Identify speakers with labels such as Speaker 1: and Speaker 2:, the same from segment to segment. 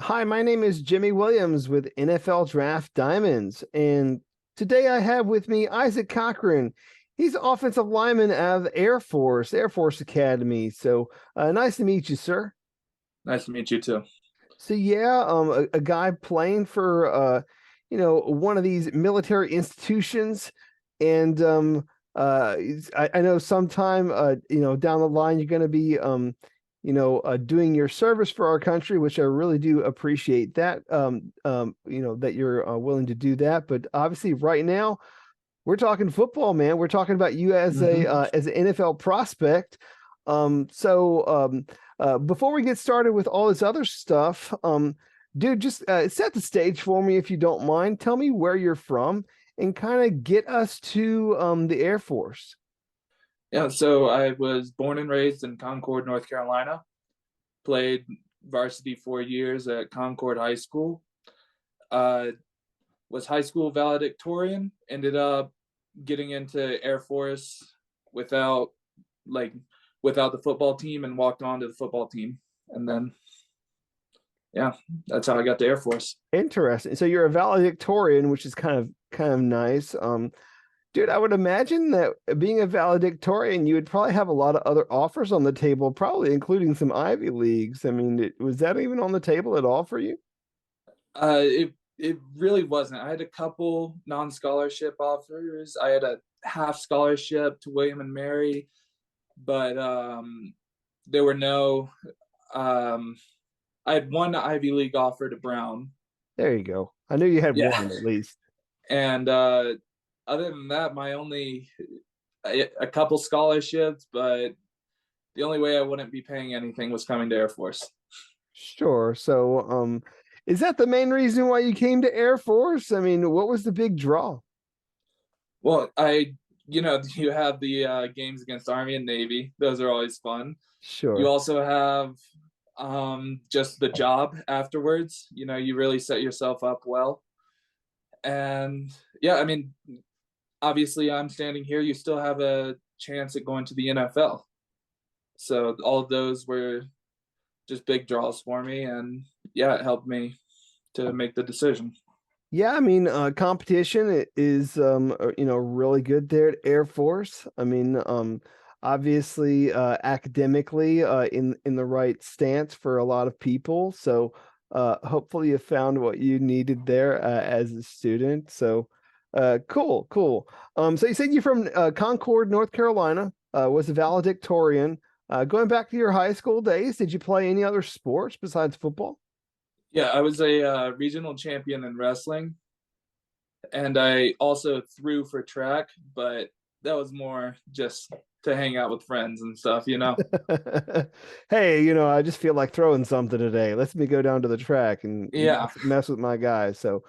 Speaker 1: Hi, my name is Jimmy Williams with NFL Draft Diamonds, and today I have with me Isaac Cochran. He's offensive lineman of Air Force Academy. So nice to meet you, sir.
Speaker 2: Nice to meet you too.
Speaker 1: So yeah, a guy playing for one of these military institutions, and I know sometime down the line you're going to be doing your service for our country, which I really do appreciate that that you're willing to do that. But obviously, right now we're talking football, man. We're talking about you as a
Speaker 2: hmm
Speaker 1: as an NFL prospect. Before we get started with all this other stuff, dude, just set the stage for me if you don't mind. Tell me where you're from and kind of get us to the Air Force.
Speaker 2: Yeah, so I was born and raised in Concord, North Carolina. Played varsity 4 years at Concord High School. Uh, was high school valedictorian. Ended up getting into Air Force without like without the football team and walked on to the football team. And then yeah, that's how I got to Air Force.
Speaker 1: Interesting. So you're a valedictorian, which is kind of nice. Dude, I would imagine that being a valedictorian, you would probably have a lot of other offers on the table, probably including some Ivy Leagues. I mean, was that even on the table at all for you?
Speaker 2: It really wasn't. I had a couple non-scholarship offers. I had a half scholarship to William and Mary, but there were no. Um, I had one Ivy League offer to Brown.
Speaker 1: There you go. I knew you had
Speaker 2: Yeah,
Speaker 1: one at least.
Speaker 2: and other than that, my only a couple scholarships, but the only way I wouldn't be paying anything was coming to Air Force.
Speaker 1: Sure. So, is that the main reason why you came to Air Force? I mean, what was the big draw?
Speaker 2: Well, you have the games against Army and Navy. Those are always fun. You
Speaker 1: Sure.
Speaker 2: also have just the job afterwards. You really set yourself up well. And yeah, I mean, obviously, I'm standing here. You still have a chance at going to the NFL. So all of those were just big draws for me. And yeah, it helped me to make the decision.
Speaker 1: Yeah, I mean, competition is really good there at Air Force. I mean, obviously academically in the right stance for a lot of people. So hopefully you found what you needed there as a student. So cool, cool. So you said you're from Concord, North Carolina, was a valedictorian. Going back to your high school days, did you play any other sports besides football?
Speaker 2: Yeah, I was a regional champion in wrestling, and I also threw for track, but that was more just to hang out with friends and stuff.
Speaker 1: Hey, I just feel like throwing something today. Let's me go down to the track and
Speaker 2: Yeah.
Speaker 1: mess with my guys. So,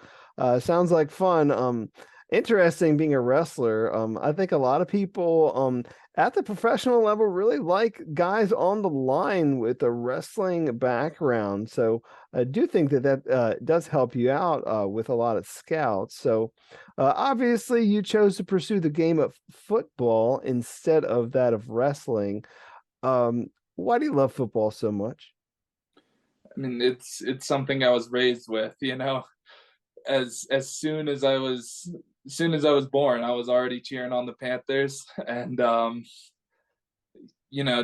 Speaker 1: sounds like fun. Interesting being a wrestler. I think a lot of people at the professional level really like guys on the line with a wrestling background. So I do think that does help you out with a lot of scouts. So obviously you chose to pursue the game of football instead of that of wrestling. Why do you love football so much?
Speaker 2: I mean, it's something I was raised with. As soon as I was born, I was already cheering on the Panthers, and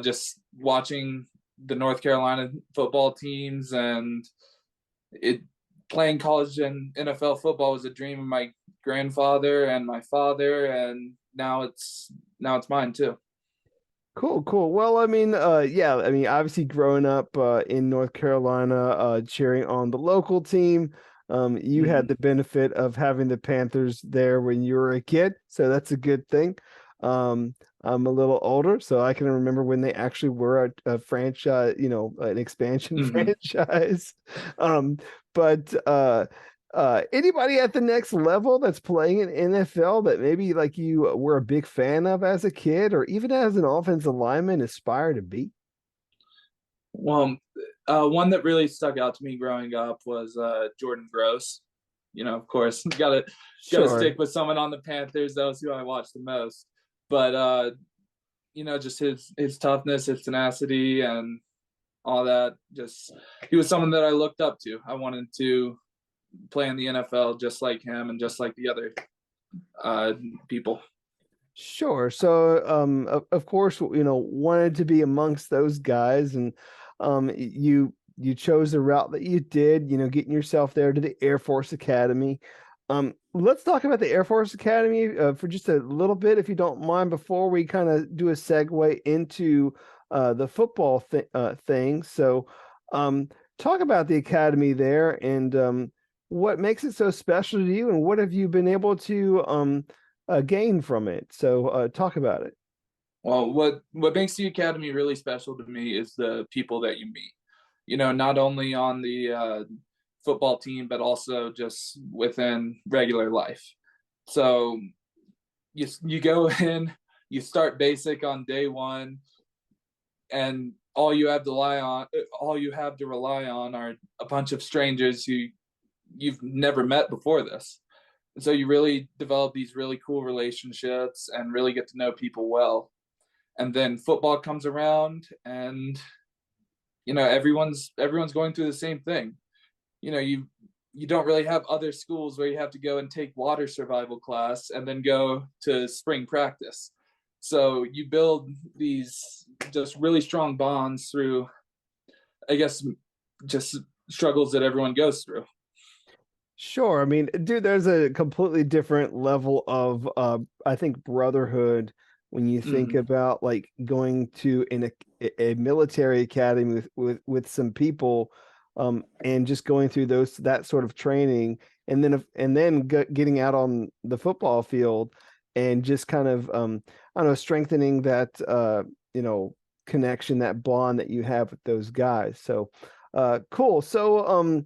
Speaker 2: just watching the North Carolina football teams, and it playing college and NFL football was a dream of my grandfather and my father, and now it's mine too.
Speaker 1: Cool, cool. Well, I mean, yeah, I mean, obviously growing up in North Carolina, cheering on the local team, you had
Speaker 2: hmm
Speaker 1: the benefit of having the Panthers there when you were a kid, so that's a good thing. I'm a little older, so I can remember when they actually were a franchise, an expansion
Speaker 2: hmm
Speaker 1: franchise. Um, but anybody at the next level that's playing in NFL that maybe like you were a big fan of as a kid or even as an offensive lineman aspire to be?
Speaker 2: Well, one that really stuck out to me growing up was Jordan Gross. Of course, gotta
Speaker 1: Sure.
Speaker 2: stick with someone on the Panthers. That was who I watched the most. but just his toughness, his tenacity, and all that. Just he was someone that I looked up to. I wanted to play in the NFL just like him and just like the other uh, people.
Speaker 1: Sure. So, of course, wanted to be amongst those guys, and you chose the route that you did. Getting yourself there to the Air Force Academy. Let's talk about the Air Force Academy for just a little bit, if you don't mind, before we kind of do a segue into the football thing. So, um, talk about the academy there and what makes it so special to you, and what have you been able to gain from it. So talk about it.
Speaker 2: Well, what makes the academy really special to me is the people that you meet. Not only on the football team, but also just within regular life. So you go in, you start basic on day one, and all you have to rely on are a bunch of strangers who you've never met before this. And so you really develop these really cool relationships and really get to know people well. And then football comes around, and everyone's going through the same thing. You don't really have other schools where you have to go and take water survival class and then go to spring practice. So you build these just really strong bonds through, I guess, just struggles that everyone goes through.
Speaker 1: Sure. I mean, dude, there's a completely different level of I think brotherhood when you think
Speaker 2: Mm-hmm.
Speaker 1: about like going to a military academy with some people and just going through that sort of training, and then getting out on the football field and just kind of I don't know, strengthening that you know connection, that bond that you have with those guys. So cool. So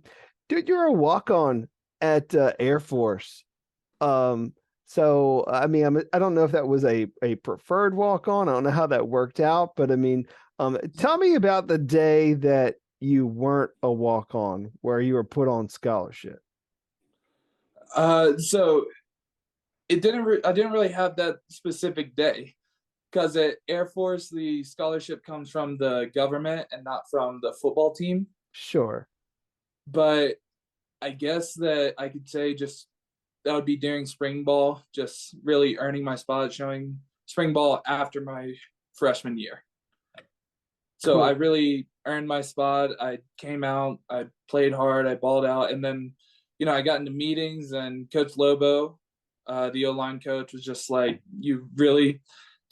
Speaker 1: dude, you're a walk-on at Air Force. Um, so I mean, I don't know if that was a preferred walk on. I don't know how that worked out, but I mean, tell me about the day that you weren't a walk on, where you were put on scholarship.
Speaker 2: So I didn't really have that specific day because at Air Force the scholarship comes from the government and not from the football team.
Speaker 1: Sure.
Speaker 2: But I guess that I could say just that would be during spring ball, just really earning my spot, showing spring ball after my freshman year. So I
Speaker 1: Cool.
Speaker 2: really earned my spot. I came out, I played hard, I balled out, and then, I got into meetings, and Coach Lobo, the O line coach, was just like, "You really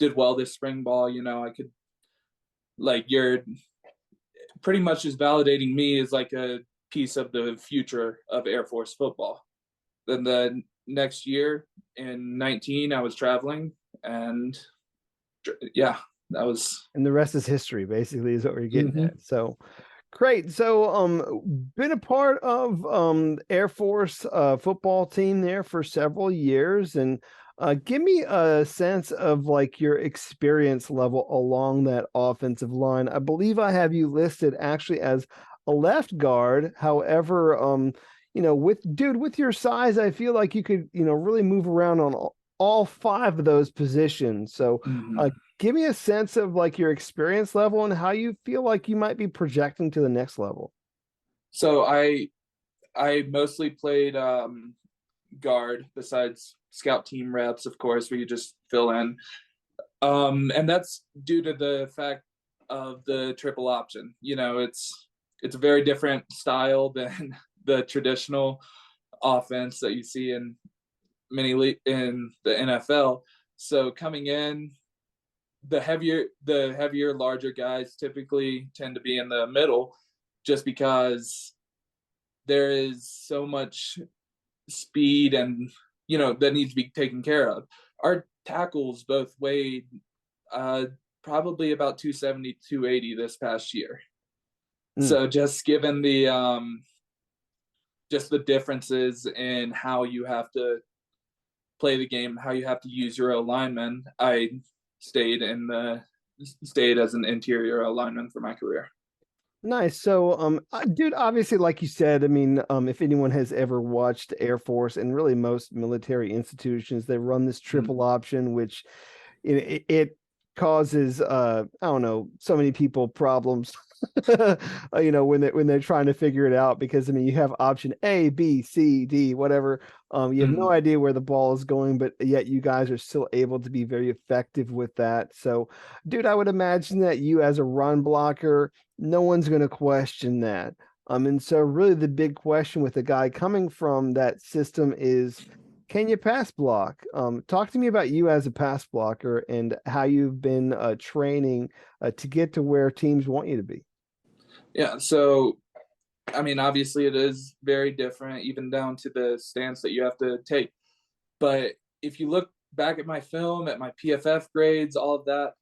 Speaker 2: did well this spring ball. I could like you're pretty much just validating me as like a piece of the future of Air Force football." Then the next year in 19, I was traveling, and yeah, that was.
Speaker 1: And the rest is history, basically, is what we're getting
Speaker 2: Mm-hmm.
Speaker 1: at. So great. So been a part of Air Force football team there for several years, and give me a sense of like your experience level along that offensive line. I believe I have you listed actually as a left guard. However, with your size, I feel like you could, really move around on all five of those positions. So
Speaker 2: Mm-hmm.
Speaker 1: uh, give me a sense of like your experience level and how you feel like you might be projecting to the next level.
Speaker 2: So I mostly played guard besides scout team reps, of course, where you just fill in. And that's due to the fact of the triple option. It's a very different style than the traditional offense that you see in in the NFL. So coming in, the heavier, larger guys typically tend to be in the middle, just because there is so much speed and that needs to be taken care of. Our tackles both weighed uh, probably about 270, 280 this past year.
Speaker 1: Mm.
Speaker 2: So just given the just the differences in how you have to play the game, how you have to use your alignment, I stayed in the stayed as an interior alignment for my career.
Speaker 1: Nice. So, dude, obviously, like you said, I mean, if anyone has ever watched Air Force and really most military institutions, they run this triple
Speaker 2: Mm-hmm.
Speaker 1: option, which it causes I don't know, so many people problems when they're trying to figure it out, because I mean you have option A, B, C, D, whatever. You have no
Speaker 2: Mhm.
Speaker 1: idea where the ball is going, but yet you guys are still able to be very effective with that. So, dude, I would imagine that you as a run blocker, no one's going to question that. And so really the big question with a guy coming from that system is, can you pass block? Talk to me about you as a pass blocker and how you've been training to get to where teams want you to be.
Speaker 2: Yeah, so I mean, obviously it is very different, even down to the stance that you have to take. But if you look back at my film, at my PFF grades, all of that,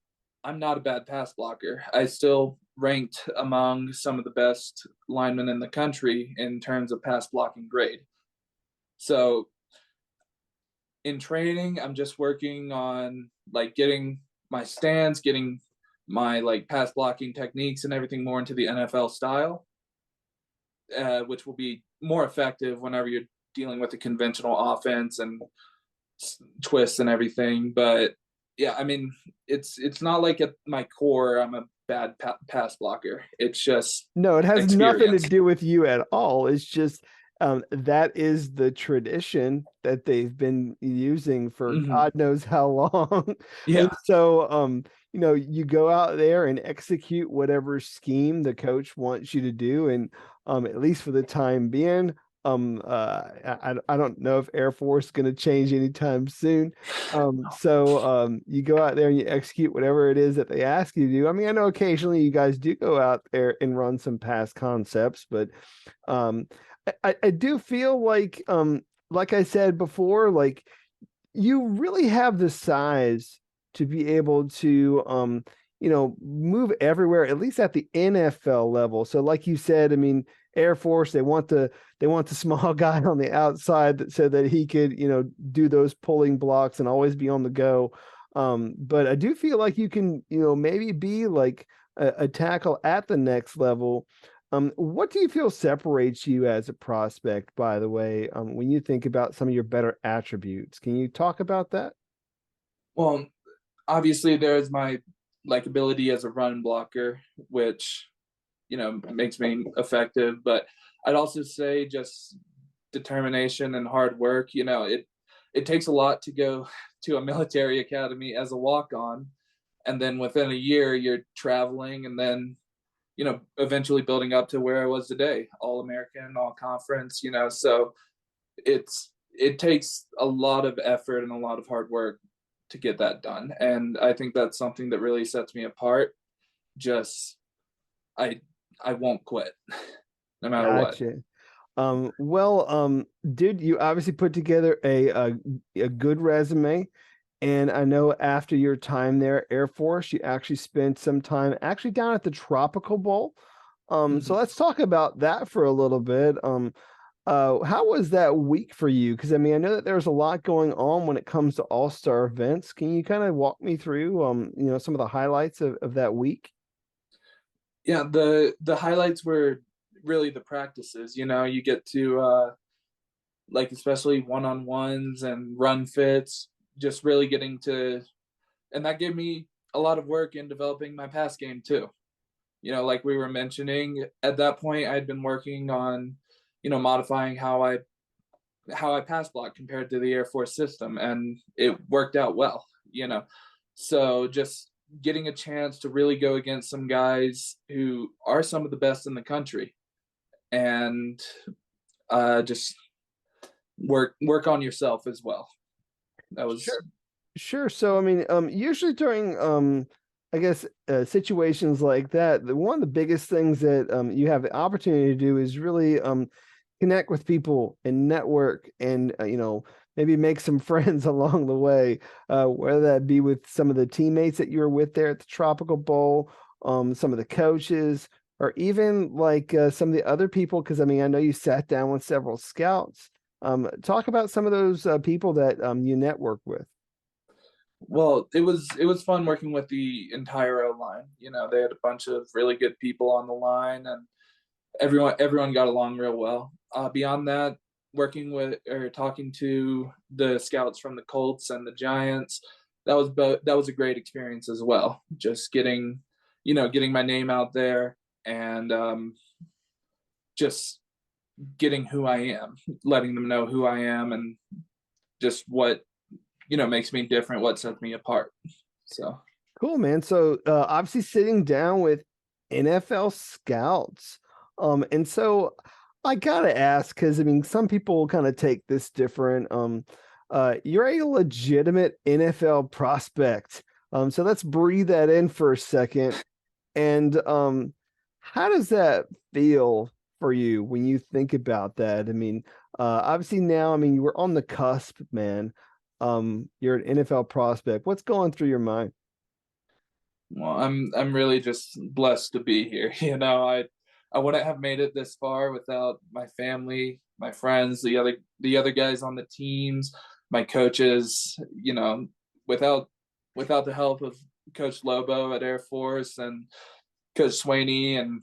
Speaker 2: I'm not a bad pass blocker. I still ranked among some of the best linemen in the country in terms of pass blocking grade. So in training, I'm just working on like getting my stance, getting my like pass blocking techniques and everything more into the NFL style, which will be more effective whenever you're dealing with a conventional offense and twists and everything. But yeah, I mean, it's not like at my core I'm a bad pass blocker. It's just
Speaker 1: No, it has nothing to
Speaker 2: experience.
Speaker 1: do with you at all. It's just that is the tradition that they've been using for
Speaker 2: Hmm.
Speaker 1: God knows how long. And
Speaker 2: Yeah.
Speaker 1: so, you go out there and execute whatever scheme the coach wants you to do. And at least for the time being, I don't know if Air Force is going to change anytime soon. You go out there and you execute whatever it is that they ask you to do. I mean, I know occasionally you guys do go out there and run some past concepts, but um, I do feel like I said before, like you really have the size to be able to move everywhere, at least at the NFL level. So like you said, I mean, Air Force, they want the small guy on the outside so that he could, do those pulling blocks and always be on the go. But I do feel like you can, maybe be like a tackle at the next level. What do you feel separates you as a prospect, by the way, when you think about some of your better attributes? Can you talk about that?
Speaker 2: Well, obviously there's my like ability as a run blocker, which makes me effective. But I'd also say just determination and hard work. It takes a lot to go to a military academy as a walk on, and then within a year you're traveling, and then eventually building up to where I was today, all American, all conference. So it takes a lot of effort and a lot of hard work to get that done, and I think that's something that really sets me apart. Just I I won't quit no matter what.
Speaker 1: Gotcha. Well, dude, you obviously put together a good resume, and I know after your time there at Air Force, you actually spent some time actually down at the Tropical Bowl. So
Speaker 2: Mhm.
Speaker 1: let's talk about that for a little bit. How was that week for you? Because I mean, I know that there's a lot going on when it comes to all-star events. Can you kind of walk me through, some of the highlights of that week?
Speaker 2: Yeah, the highlights were really the practices. You get to like especially one-on-ones and run fits, just really getting to, and that gave me a lot of work in developing my pass game too. Like we were mentioning, at that point I'd been working on, modifying how I pass block compared to the Air Force system, and it worked out well. So just getting a chance to really go against some guys who are some of the best in the country, and just work on yourself as well. That was.
Speaker 1: Sure. Sure. So, I mean, usually during, I guess, situations like that, one of the biggest things that you have the opportunity to do is really connect with people and network and, maybe make some friends along the way, whether that be with some of the teammates that you were with there at the Tropical Bowl, some of the coaches, or even like some of the other people. Because, I mean, I know you sat down with several scouts. Talk about some of those people that you network with.
Speaker 2: Well, it was fun working with the entire O line. They had a bunch of really good people on the line, and everyone got along real well. Beyond that, working with or talking to the scouts from the Colts and the Giants, that was a great experience as well. Just getting my name out there, and just getting who I am, letting them know who I am, and just what makes me different, what sets me apart. So
Speaker 1: Cool, man. So obviously sitting down with NFL scouts. And so I gotta ask, because I mean, some people kind of take this different. You're a legitimate NFL prospect. So let's breathe that in for a second. And how does that feel for you when you think about that? I mean, obviously now, I mean, you were on the cusp, man. You're an NFL prospect. What's going through your mind?
Speaker 2: well, I'm really just blessed to be here. I wouldn't have made it this far without my family, my friends, the other guys on the teams, my coaches. Without without the help of Coach Lobo at Air Force and Coach Swaney and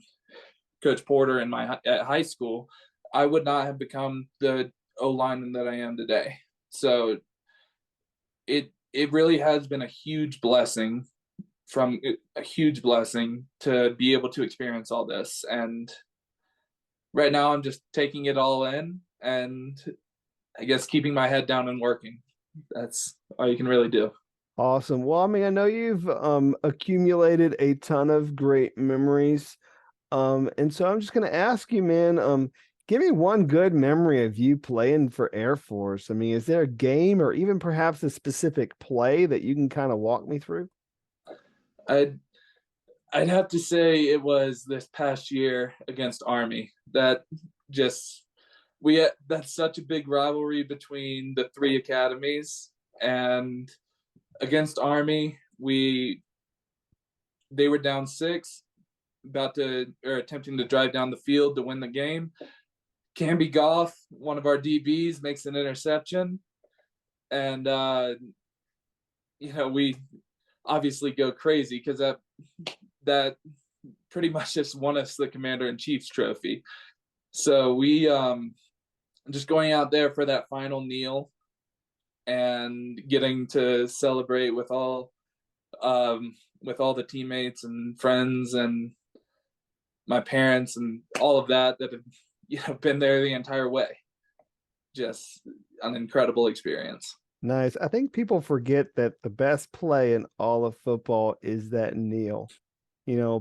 Speaker 2: Coach Porter in at high school, I would not have become the O lineman that I am today. So it really has been a huge blessing to be able to experience all this. And right now I'm just taking it all in, and I guess keeping my head down and working. That's all you can really do.
Speaker 1: Awesome. Well, I mean, I know you've accumulated a ton of great memories. And so I'm just gonna ask you, man, give me one good memory of you playing for Air Force. I mean, is there a game or even perhaps a specific play that you can kind of walk me through?
Speaker 2: I'd I'd have to say it was this past year against Army. That just we had, that's such a big rivalry between the three academies, and against Army, they were down six, about to or attempting to drive down the field to win the game. Camby Goff, one of our DBs, makes an interception, and we obviously go crazy because that pretty much just won us the Commander in Chief's trophy. So we just going out there for that final kneel and getting to celebrate with all the teammates and friends and my parents and all of that have been there the entire way. Just an incredible experience.
Speaker 1: Nice. I think people forget that the best play in all of football is that kneel.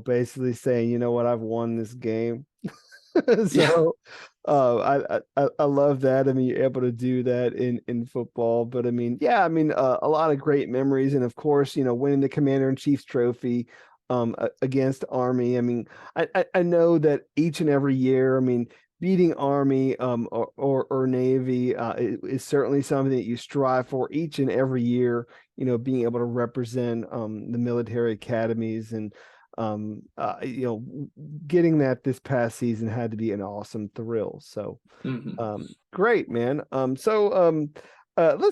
Speaker 1: Basically saying, you know what, I've won this game.
Speaker 2: Yeah.
Speaker 1: So I love that. I mean, you're able to do that in football. But I mean, yeah, I mean, a lot of great memories, and of course, winning the Commander in Chief's trophy against Army. I mean, I know that each and every year, I mean, beating Army or Navy is certainly something that you strive for each and every year. Being able to represent the military academies, and getting that this past season had to be an awesome thrill. So,
Speaker 2: Mm-hmm.
Speaker 1: great, man. Let's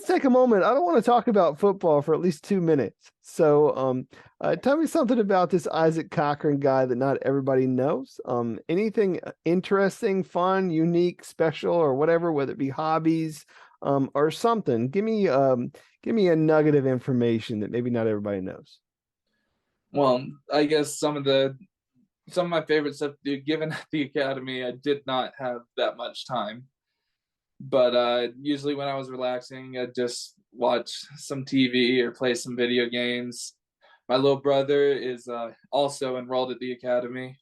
Speaker 1: take a moment. I don't want to talk about football for at least 2 minutes. So, tell me something about this Isaac Cochran guy that not everybody knows. Anything interesting, fun, unique, special, or whatever, whether it be hobbies, or something. Give me a nugget of information that maybe not everybody knows.
Speaker 2: Well, I guess some of my favorite stuff, given at the academy, I did not have that much time. But usually when I was relaxing, I'd just watch some TV or play some video games. My little brother is also enrolled at the academy,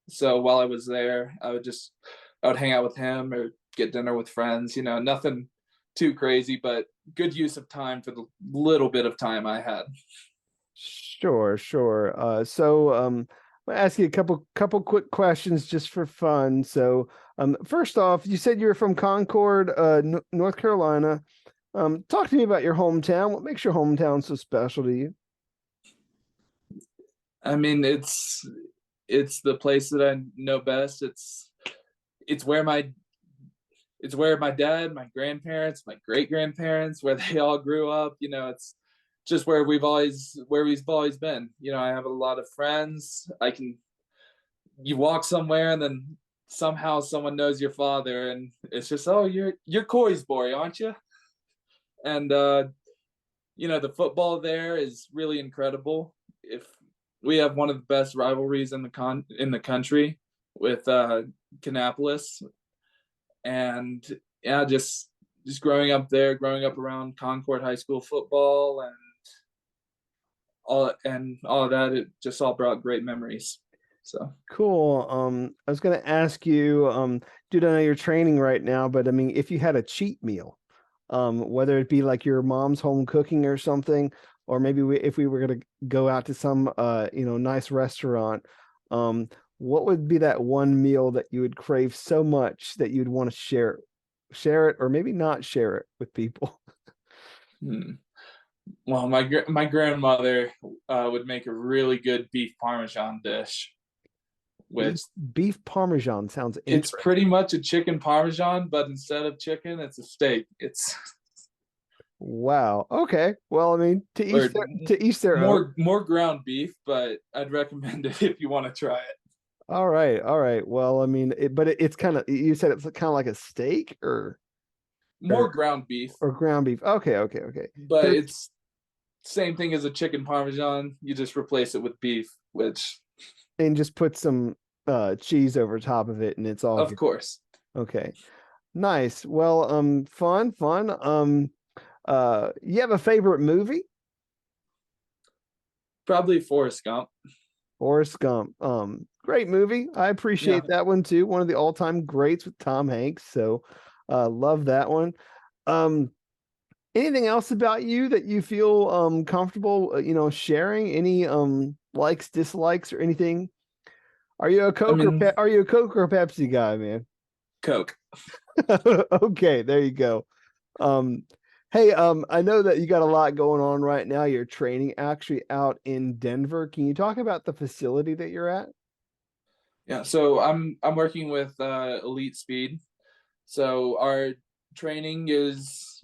Speaker 2: so while I was there, I would hang out with him or get dinner with friends. Nothing too crazy, but good use of time for the little bit of time I had.
Speaker 1: Sure, sure. I'll ask you a couple quick questions just for fun. So, first off, you said you're from Concord, North Carolina. Talk to me about your hometown. What makes your hometown so special to you?
Speaker 2: I mean, it's the place that I know best. It's where my it's where my dad, my grandparents, my great grandparents, where they all grew up. It's just where we've always been. I have a lot of friends. You walk somewhere and then somehow someone knows your father, and it's just, oh, you're Corey's boy, aren't you? And the football there is really incredible. If we have one of the best rivalries in the country with Kannapolis, and yeah, just growing up there, growing up around Concord High School football and all of that, it just all brought great memories. So
Speaker 1: Cool. I was going to ask you, dude, I know you're training right now, but I mean, if you had a cheat meal, whether it be like your mom's home cooking or something, or maybe if we were going to go out to some, nice restaurant, what would be that one meal that you would crave so much that you'd want to share it, or maybe not share it with people?
Speaker 2: hmm. Well, my grandmother would make a really good beef parmesan dish,
Speaker 1: Beef
Speaker 2: which
Speaker 1: beef parmesan sounds
Speaker 2: it's
Speaker 1: interesting.
Speaker 2: pretty much a chicken parmesan, but instead of chicken, it's a steak. It's
Speaker 1: Wow. Okay. Well, I mean,
Speaker 2: or
Speaker 1: to each their own.
Speaker 2: more ground beef, but I'd recommend it if you want to try it.
Speaker 1: All right, all right. Well, I mean, it's kind of, you said it's kind of like a steak or
Speaker 2: More ground beef,
Speaker 1: or ground beef. Okay, okay, okay.
Speaker 2: but
Speaker 1: Because
Speaker 2: it's same thing as a chicken parmesan. You just replace it with beef, which
Speaker 1: and just put some cheese over top of it and it's all
Speaker 2: of
Speaker 1: good.
Speaker 2: course,
Speaker 1: Okay. Nice. Well, fun, fun. You have a favorite movie?
Speaker 2: probably Forrest Gump.
Speaker 1: Forrest Gump. Great movie. I
Speaker 2: Yeah,
Speaker 1: appreciate that one too. One of the all-time greats with Tom Hanks. So love that one. Um, Anything else about you that you feel comfortable, sharing? Any likes, dislikes, or anything?
Speaker 2: I mean
Speaker 1: Are you a Coke or a Pepsi guy, man?
Speaker 2: Coke.
Speaker 1: Okay, there you go. Um, hey, I know that you got a lot going on right now. You're training actually out in Denver. Can you talk about the facility that you're at?
Speaker 2: Yeah, so I'm working with Elite Speed. So our training is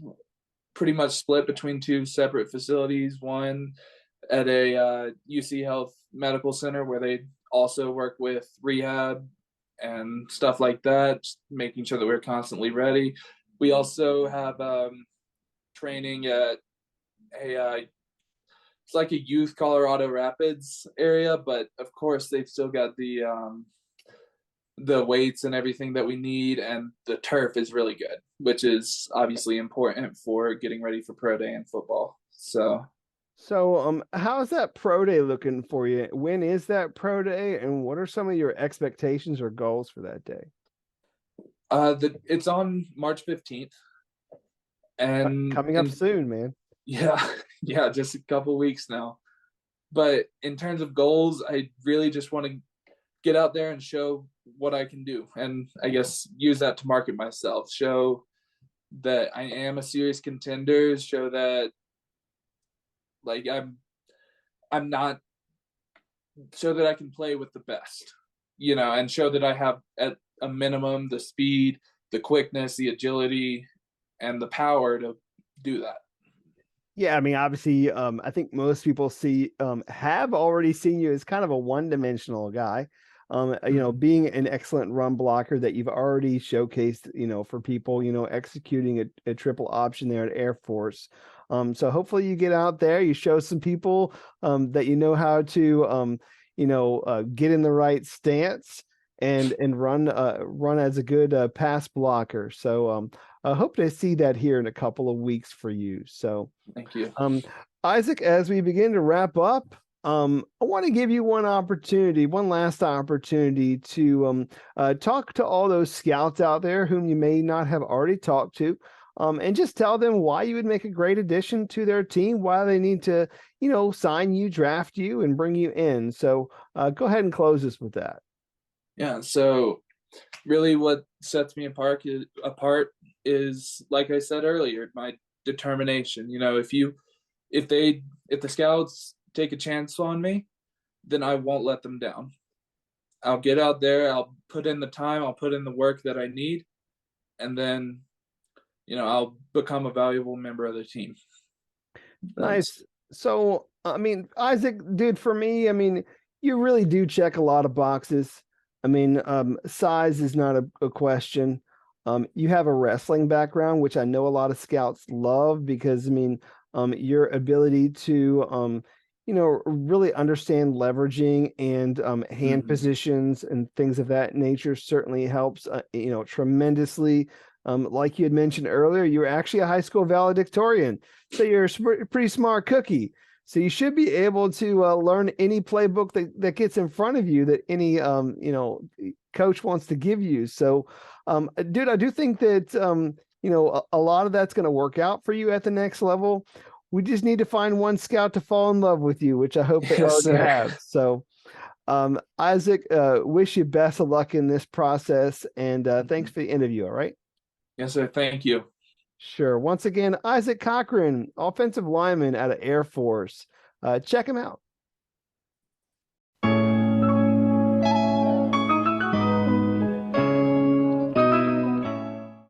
Speaker 2: pretty much split between two separate facilities. One at a UC Health Medical Center where they also work with rehab and stuff like that, just making sure that we're constantly ready. We also have training at a it's like a youth Colorado Rapids area, but of course they've still got the weights and everything that we need, and the turf is really good, which is obviously important for getting ready for pro day and football. So
Speaker 1: So, how's that pro day looking for you? When is that pro day, and what are some of your expectations or goals for that day?
Speaker 2: it's on March 15th, and
Speaker 1: Coming up soon, man.
Speaker 2: yeah, yeah, just a couple weeks now. But in terms of goals, I really just want to get out there and show what I can do, and I guess use that to market myself. Show that I am a serious contender. Show that like I'm not. Show that I can play with the best, and show that I have at a minimum the speed, the quickness, the agility, and the power to do that.
Speaker 1: Yeah, I mean, obviously, I think most people have already seen you as kind of a one-dimensional guy.
Speaker 2: Mhm.
Speaker 1: Being an excellent run blocker that you've already showcased, for people, executing a triple option there at Air Force. So hopefully you get out there, you show some people that you know how to get in the right stance and run as a good pass blocker. So I hope to see that here in a couple of weeks for you. So
Speaker 2: Thank you.
Speaker 1: um, Isaac, as we begin to wrap up, I want to give you one last opportunity to talk to all those scouts out there whom you may not have already talked to, and just tell them why you would make a great addition to their team, why they need to, sign you, draft you, and bring you in. So go ahead and close us with that.
Speaker 2: Yeah. So really, what sets me apart is like I said earlier, my determination. If the scouts take a chance on me, then I won't let them down. I'll get out there. I'll put in the time. I'll put in the work that I need, and then I'll become a valuable member of the team. That's
Speaker 1: Nice. So, I mean, Isaac, dude, for me, I mean, you really do check a lot of boxes. I mean, size is not a question. You have a wrestling background, which I know a lot of scouts love because, I mean, your ability to really understand leveraging and hand
Speaker 2: Hmm.
Speaker 1: positions and things of that nature certainly helps tremendously. Like you had mentioned earlier, you were actually a high school valedictorian, so you're a pretty smart cookie. So you should be able to learn any playbook that gets in front of you that any coach wants to give you. So, dude, I do think that a lot of that's going to work out for you at the next level. We just need to find one scout to fall in love with you, which I hope they
Speaker 2: Yes,
Speaker 1: already
Speaker 2: sir.
Speaker 1: have. So, Isaac, wish you best of luck in this process, and thanks
Speaker 2: Mhm.
Speaker 1: for the interview. All right.
Speaker 2: Yes, sir. Thank you.
Speaker 1: Sure. Once again, Isaac Cochran, offensive lineman out of Air Force. Check him out.